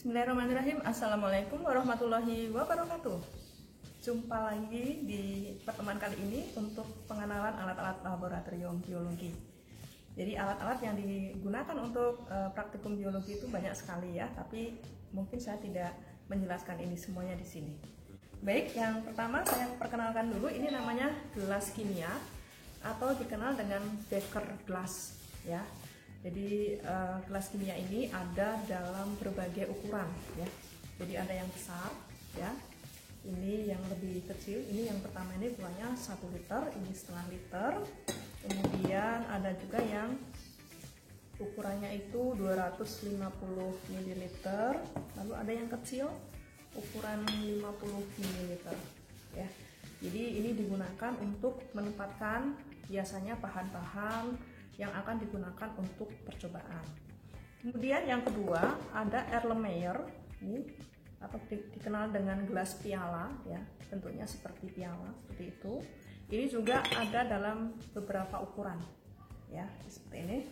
Bismillahirrahmanirrahim. Assalamualaikum warahmatullahi wabarakatuh. Jumpa lagi di pertemuan kali ini untuk pengenalan alat-alat laboratorium biologi. Jadi alat-alat yang digunakan untuk praktikum biologi itu banyak sekali ya, tapi mungkin saya tidak menjelaskan ini semuanya di sini. Baik, yang pertama saya perkenalkan dulu, ini namanya gelas kimia atau dikenal dengan beaker glass ya. Jadi gelas kimia ini ada dalam berbagai ukuran ya. Jadi ada yang besar ya, ini yang lebih kecil, ini yang pertama ini ukurannya 1 liter, ini setengah liter. Kemudian ada juga yang ukurannya itu 250 ml, lalu ada yang kecil ukuran 50 ml ya. Jadi ini digunakan untuk menempatkan biasanya bahan-bahan yang akan digunakan untuk percobaan. Kemudian yang kedua ada Erlenmeyer ini, atau dikenal dengan gelas piala ya, bentuknya seperti piala seperti itu. Ini juga ada dalam beberapa ukuran ya, seperti ini.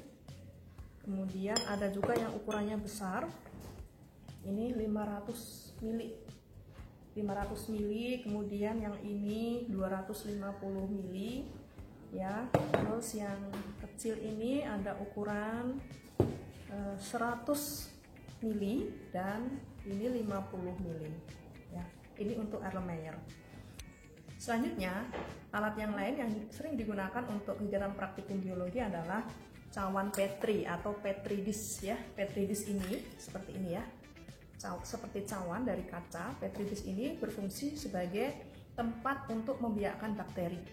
Kemudian ada juga yang ukurannya besar, ini 500 ml, kemudian yang ini 250 ml ya. Terus yang kecil ini ada ukuran 100 ml dan ini 50 ml ya. Ini untuk Erlenmeyer. Selanjutnya alat yang lain yang sering digunakan untuk kegiatan praktikum biologi adalah cawan Petri atau Petri dish ya. Petri dish ini seperti ini ya, seperti cawan dari kaca. Petri dish ini berfungsi sebagai tempat untuk membiakkan bakteri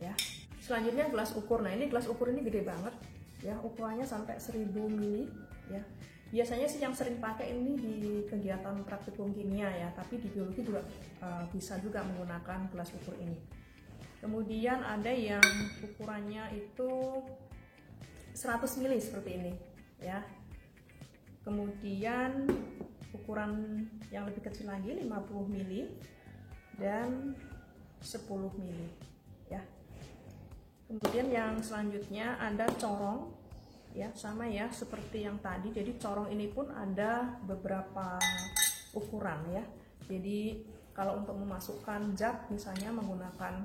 ya. Selanjutnya gelas ukur. Nah ini gelas ukur ini gede banget ya, ukurannya sampai 1000 ml ya. Biasanya sih yang sering pakai ini di kegiatan praktikum kimia ya, tapi di biologi juga bisa juga menggunakan gelas ukur ini. Kemudian ada yang ukurannya itu 100 ml seperti ini ya. Kemudian ukuran yang lebih kecil lagi 50 ml dan 10 ml ya. Kemudian yang selanjutnya ada corong ya, sama ya seperti yang tadi. Jadi corong ini pun ada beberapa ukuran ya. Jadi kalau untuk memasukkan zat misalnya menggunakan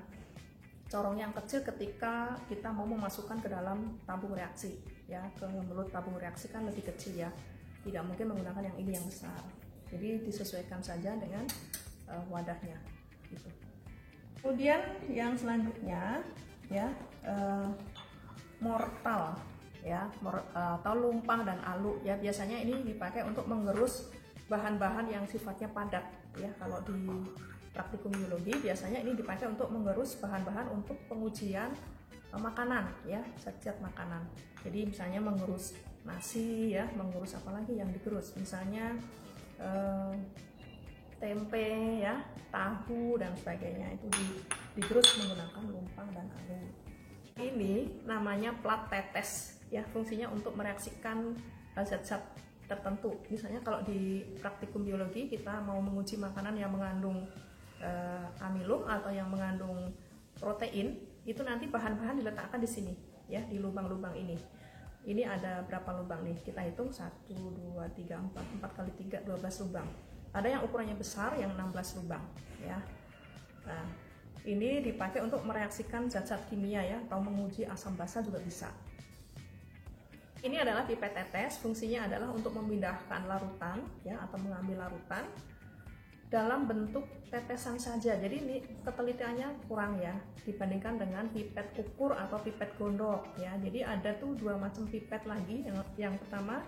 corong yang kecil ketika kita mau memasukkan ke dalam tabung reaksi ya, ke mulut tabung reaksi kan lebih kecil ya, tidak mungkin menggunakan yang ini yang besar. Jadi disesuaikan saja dengan wadahnya gitu. Kemudian yang selanjutnya ya, mortal ya, atau lumpang dan alu ya. Biasanya ini dipakai untuk mengerus bahan-bahan yang sifatnya padat ya. Kalau di praktikum biologi biasanya ini dipakai untuk mengerus bahan-bahan untuk pengujian makanan ya, zat-zat makanan. Jadi misalnya mengerus nasi ya, mengerus apa lagi yang digerus, misalnya tempe ya, tahu dan sebagainya, itu digerus menggunakan lumpang dan alu. Ini namanya plat tetes ya, fungsinya untuk mereaksikan zat-zat tertentu. Misalnya kalau di praktikum biologi kita mau menguji makanan yang mengandung amilum atau yang mengandung protein, itu nanti bahan-bahan diletakkan di sini ya, di lubang-lubang ini. Ini ada berapa lubang nih? Kita hitung 1, 2, 3, 4 kali 3, 12 lubang. Ada yang ukurannya besar yang 16 lubang ya. Nah, ini dipakai untuk mereaksikan zat-zat kimia ya, atau menguji asam basa juga bisa. Ini adalah pipet tetes, fungsinya adalah untuk memindahkan larutan ya, atau mengambil larutan dalam bentuk tetesan saja. Jadi ini ketelitiannya kurang ya dibandingkan dengan pipet ukur atau pipet gondok ya. Jadi ada tuh dua macam pipet lagi. Yang pertama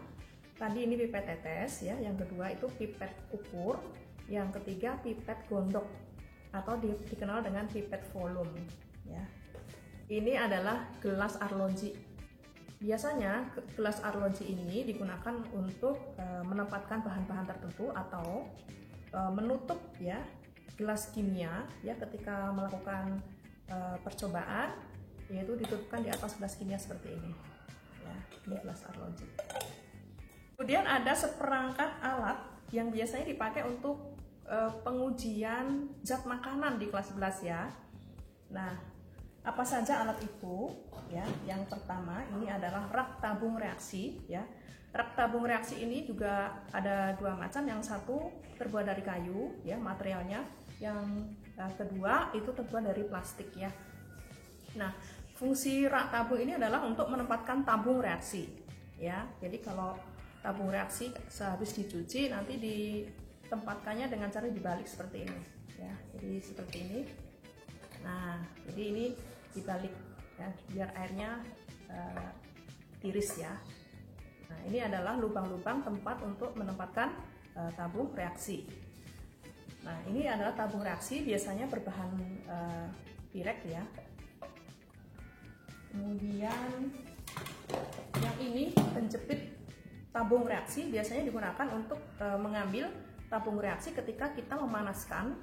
tadi ini pipet tetes ya, yang kedua itu pipet ukur, yang ketiga pipet gondok atau dikenal dengan pipet volume ya. Ini adalah gelas arloji. Biasanya gelas arloji ini digunakan untuk menempatkan bahan-bahan tertentu atau menutup ya gelas kimia ya, ketika melakukan percobaan, yaitu ditutupkan di atas gelas kimia seperti ini ya. Ini gelas arloji. Kemudian ada seperangkat alat yang biasanya dipakai untuk pengujian zat makanan di kelas 11 ya. Nah, Apa saja alat itu? Ya, yang pertama ini adalah rak tabung reaksi. Ya, rak tabung reaksi ini juga ada dua macam. Yang satu terbuat dari kayu, ya materialnya. Yang kedua itu terbuat dari plastik, ya. Nah, fungsi rak tabung ini adalah untuk menempatkan tabung reaksi. Ya, jadi kalau tabung reaksi sehabis dicuci nanti ditempatkannya dengan cara dibalik seperti ini. Ya, jadi seperti ini. Nah, jadi ini dibalik ya biar airnya tiris ya. Nah, ini adalah lubang-lubang tempat untuk menempatkan tabung reaksi. Nah, ini adalah tabung reaksi biasanya berbahan pirek ya. Kemudian yang ini penjepit tabung reaksi biasanya digunakan untuk mengambil tabung reaksi ketika kita memanaskan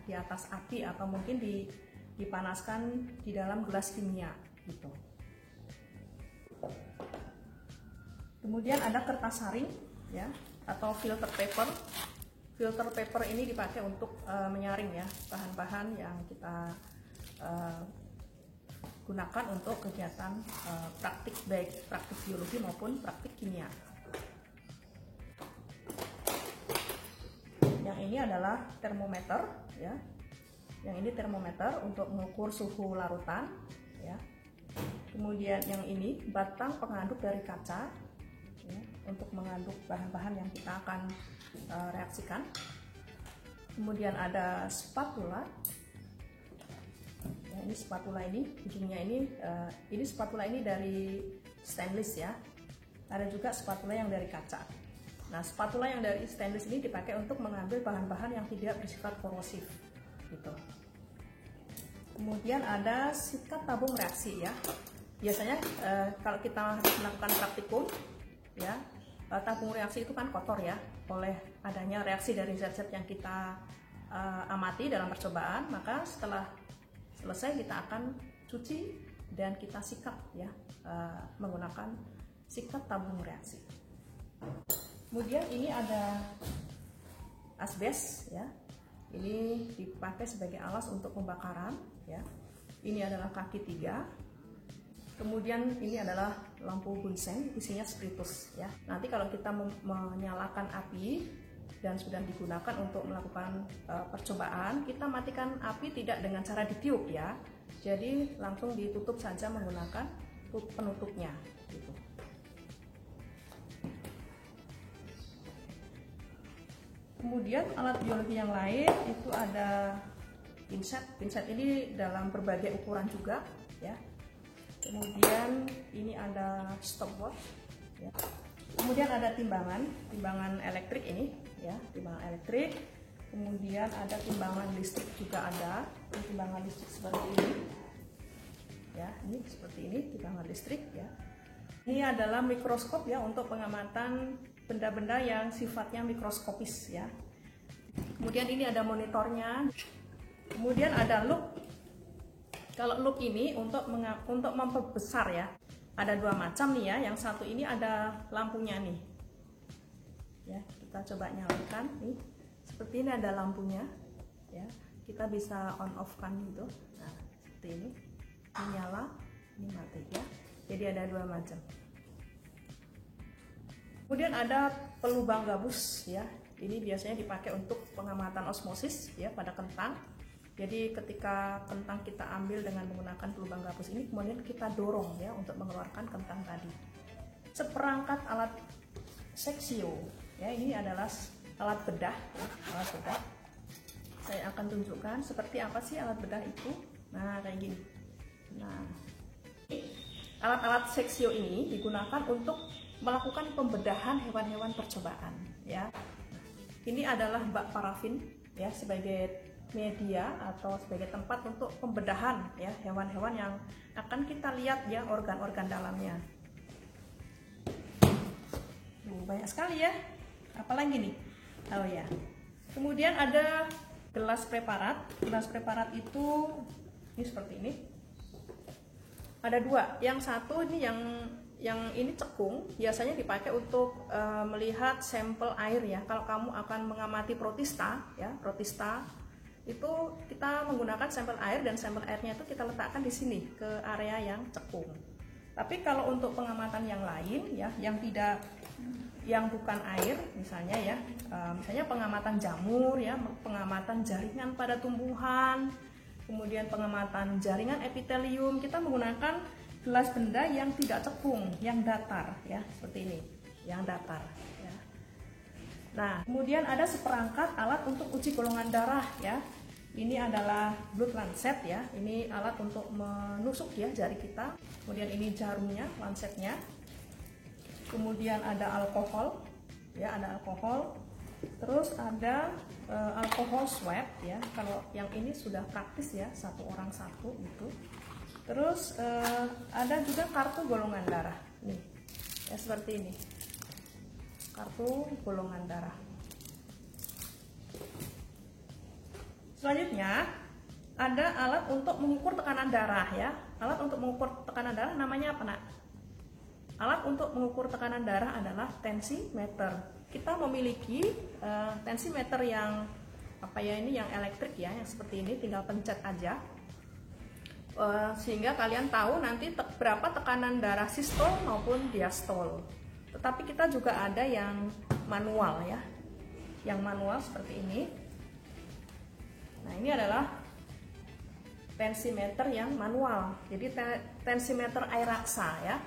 di atas api atau mungkin dipanaskan di dalam gelas kimia gitu. Kemudian ada kertas saring ya atau filter paper. Filter paper ini dipakai untuk menyaring ya bahan-bahan yang kita gunakan untuk kegiatan praktik baik praktik biologi maupun praktik kimia. Yang ini adalah termometer ya. Yang ini termometer untuk mengukur suhu larutan ya. Kemudian yang ini batang pengaduk dari kaca ya, untuk mengaduk bahan-bahan yang kita akan reaksikan. Kemudian ada spatula. Ya, ini spatula ini ujungnya ini spatula ini dari stainless ya. Ada juga spatula yang dari kaca. Nah, spatula yang dari stainless ini dipakai untuk mengambil bahan-bahan yang tidak bersifat korosif gitu. Kemudian ada sikat tabung reaksi ya. Biasanya kalau kita melakukan praktikum ya, tabung reaksi itu kan kotor ya oleh adanya reaksi dari zat-zat yang kita amati dalam percobaan. Maka setelah selesai kita akan cuci dan kita sikat ya menggunakan sikat tabung reaksi. Kemudian ini ada asbes ya. Ini dipakai sebagai alas untuk pembakaran ya. Ini adalah kaki 3. Kemudian ini adalah lampu bunsen, isinya spiritus ya. Nanti kalau kita menyalakan api dan sudah digunakan untuk melakukan percobaan, kita matikan api tidak dengan cara ditiup ya. Jadi langsung ditutup saja menggunakan penutupnya gitu. Kemudian alat biologi yang lain itu ada pinset. Pinset ini dalam berbagai ukuran juga ya. Kemudian ini ada stopwatch ya. Kemudian ada timbangan elektrik ini ya, timbangan elektrik. Kemudian ada timbangan listrik juga ada. Timbangan listrik seperti ini. Ya, ini seperti ini timbangan listrik ya. Ini adalah mikroskop ya untuk pengamatan benda-benda yang sifatnya mikroskopis ya. Kemudian ini ada monitornya. Kemudian ada loop. Kalau loop ini untuk memperbesar ya. Ada dua macam nih ya. Yang satu ini ada lampunya nih. Ya, kita coba nyalakan nih. Seperti ini ada lampunya ya. Kita bisa on off kan gitu. Nah, seperti ini. Ini nyala, ini mati ya. Jadi ada dua macam. Kemudian ada pelubang gabus ya. Ini biasanya dipakai untuk pengamatan osmosis ya pada kentang. Jadi ketika kentang kita ambil dengan menggunakan pelubang gabus ini, kemudian kita dorong ya untuk mengeluarkan kentang tadi. Seperangkat alat seksio ya, ini adalah alat bedah ya, alat bedah. Saya akan tunjukkan seperti apa sih alat bedah itu. Nah, kayak gini. Nah, alat-alat seksio ini digunakan untuk melakukan pembedahan hewan-hewan percobaan ya. Ini adalah bak parafin ya sebagai media atau sebagai tempat untuk pembedahan ya hewan-hewan yang akan kita lihat ya organ-organ dalamnya. Banyak sekali ya. Apalagi nih? Oh ya. Kemudian ada gelas preparat. Gelas preparat itu ini seperti ini. Ada dua. Yang satu ini yang ini cekung, biasanya dipakai untuk melihat sampel air ya. Kalau kamu akan mengamati protista ya, protista itu kita menggunakan sampel air, dan sampel airnya itu kita letakkan di sini ke area yang cekung. Tapi kalau untuk pengamatan yang lain ya, yang bukan air, misalnya ya, misalnya pengamatan jamur ya, pengamatan jaringan pada tumbuhan, kemudian pengamatan jaringan epitelium, kita menggunakan gelas benda yang tidak cekung, yang datar ya, seperti ini, yang datar ya. Nah, kemudian ada seperangkat alat untuk uji golongan darah ya. Ini adalah blood lancet ya, ini alat untuk menusuk ya jari kita. Kemudian ini jarumnya, lancetnya. Kemudian ada alkohol ya, ada alkohol. Terus ada alkohol swab ya, kalau yang ini sudah praktis ya, satu orang satu gitu. Terus ada juga kartu golongan darah nih ya, seperti ini, kartu golongan darah. Selanjutnya ada alat untuk mengukur tekanan darah ya. Alat untuk mengukur tekanan darah namanya apa, Nak? Alat untuk mengukur tekanan darah adalah tensimeter. Kita memiliki tensimeter yang apa ya, ini yang elektrik ya, yang seperti ini, tinggal pencet aja. Sehingga kalian tahu nanti berapa tekanan darah sistol maupun diastol. Tetapi kita juga ada yang manual ya. Yang manual seperti ini. Nah, ini adalah tensimeter yang manual. Jadi tensimeter air raksa ya.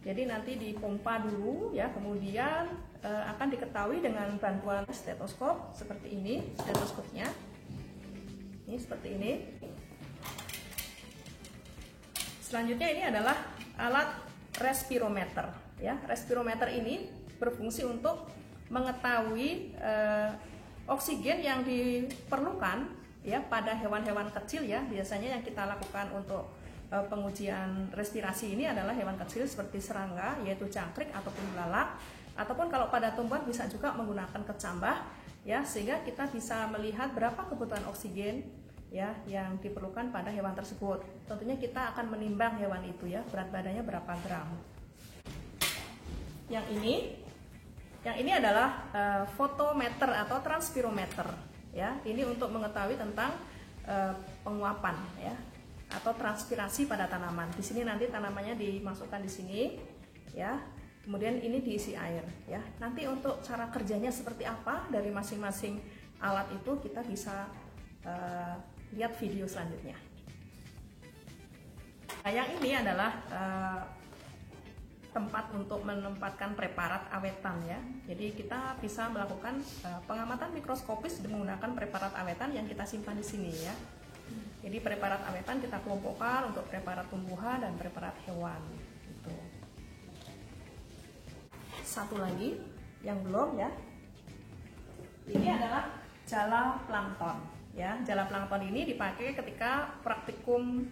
Jadi nanti dipompa dulu ya, kemudian akan diketahui dengan bantuan stetoskop seperti ini, stetoskopnya. Ini seperti ini. Selanjutnya ini adalah alat respirometer ya. Respirometer ini berfungsi untuk mengetahui oksigen yang diperlukan ya pada hewan-hewan kecil ya. Biasanya yang kita lakukan untuk pengujian respirasi ini adalah hewan kecil seperti serangga, yaitu jangkrik ataupun belalang, ataupun kalau pada tumbuhan bisa juga menggunakan kecambah ya, sehingga kita bisa melihat berapa kebutuhan oksigen ya yang diperlukan pada hewan tersebut. Tentunya kita akan menimbang hewan itu ya, berat badannya berapa gram. Yang ini adalah fotometer atau transpirometer ya. Ini untuk mengetahui tentang penguapan ya, atau transpirasi pada tanaman. Di sini nanti tanamannya dimasukkan di sini ya. Kemudian ini diisi air ya. Nanti untuk cara kerjanya seperti apa dari masing-masing alat itu kita bisa lihat video selanjutnya. Nah, yang ini adalah tempat untuk menempatkan preparat awetan ya. Jadi kita bisa melakukan pengamatan mikroskopis menggunakan preparat awetan yang kita simpan di sini ya. Jadi preparat awetan kita kelompokkan untuk preparat tumbuhan dan preparat hewan. Gitu. Satu lagi yang belum ya. Ini adalah jala plankton ya. Jala plankton ini dipakai ketika praktikum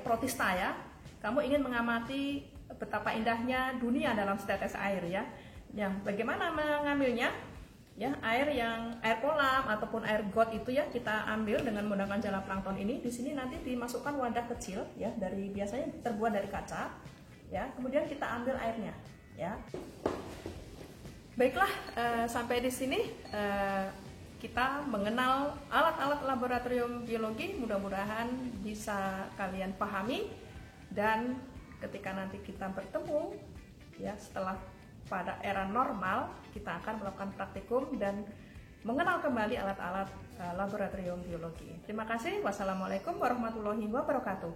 protista ya. Kamu ingin mengamati betapa indahnya dunia dalam setetes air ya. Yang bagaimana mengambilnya? Ya, air kolam ataupun air got itu ya kita ambil dengan menggunakan jala plankton ini. Di sini nanti dimasukkan wadah kecil ya, biasanya terbuat dari kaca ya. Kemudian kita ambil airnya ya. Baiklah, sampai di sini kita mengenal alat-alat laboratorium biologi. Mudah-mudahan bisa kalian pahami, dan ketika nanti kita bertemu ya setelah pada era normal, kita akan melakukan praktikum dan mengenal kembali alat-alat laboratorium biologi. Terima kasih. Wassalamualaikum warahmatullahi wabarakatuh.